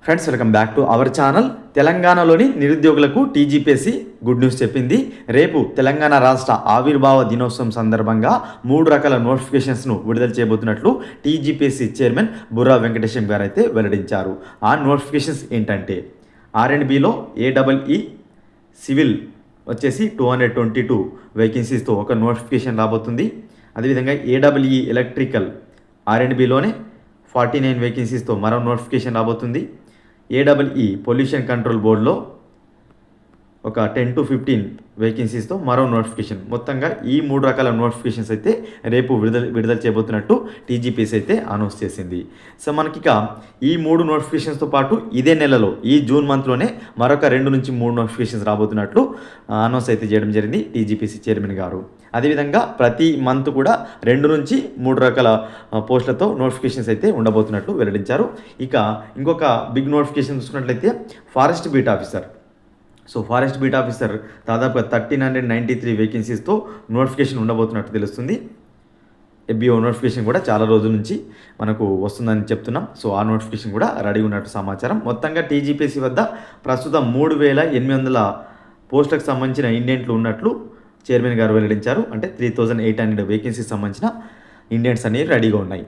Friends, welcome back to our channel. తెలంగాణలోని నిరుద్యోగులకు TGPSC good news చెప్పింది. రేపు తెలంగాణ రాష్ట్ర ఆవిర్భావ దినోత్సవం సందర్భంగా 3 రకాల నోటిఫికేషన్స్ను విడుదల చేయబోతున్నట్లు టీజీపీఎస్సీ చైర్మన్ బుర్రా వెంకటేశం గారు అయితే వెల్లడించారు. ఆ నోటిఫికేషన్స్ ఏంటంటే R&Bలో AEE సివిల్ వచ్చేసి 222 వేకెన్సీస్తో ఒక నోటిఫికేషన్ రాబోతుంది. అదేవిధంగా AEE ఎలక్ట్రికల్ R&Bలోనే 49 వేకెన్సీస్తో మరో నోటిఫికేషన్ రాబోతుంది. AEE పొల్యూషన్ కంట్రోల్ బోర్డులో ఒక 10 to 15 వేకెన్సీస్తో మరో నోటిఫికేషన్. మొత్తంగా ఈ 3 రకాల నోటిఫికేషన్స్ అయితే రేపు విడుదల చేయబోతున్నట్టు టీజీపీఎస్సీ అయితే అనౌన్స్ చేసింది. సో మనకిక ఈ 3 నోటిఫికేషన్స్తో పాటు ఇదే నెలలో ఈ జూన్ మంత్లోనే మరొక 2 నుంచి 3 నోటిఫికేషన్స్ రాబోతున్నట్లు అనౌన్స్ అయితే చేయడం జరిగింది టీజీపీఎస్సీ చైర్మన్ గారు. అదేవిధంగా ప్రతి మంత్ కూడా 2 నుంచి 3 రకాల పోస్టులతో నోటిఫికేషన్స్ అయితే ఉండబోతున్నట్లు వెల్లడించారు. ఇక ఇంకొక బిగ్ నోటిఫికేషన్ చూసుకున్నట్లయితే forest beat officer. So forest beat officer దాదాపుగా 1393 వేకెన్సీస్తో నోటిఫికేషన్ ఉండబోతున్నట్టు తెలుస్తుంది. FBO నోటిఫికేషన్ కూడా చాలా రోజుల నుంచి మనకు వస్తుందని చెప్తున్నాం. సో ఆ నోటిఫికేషన్ కూడా రెడీ ఉన్నట్టు సమాచారం. మొత్తంగా టీజీపీఎస్సీ వద్ద ప్రస్తుతం 3800 పోస్టులకు సంబంధించిన ఇండెంట్లు ఉన్నట్లు చైర్మన్ గారు వెల్లడించారు. అంటే 3800 వేకెన్సీకి సంబంధించిన ఇండెంట్స్ అనేవి రెడీగా ఉన్నాయి.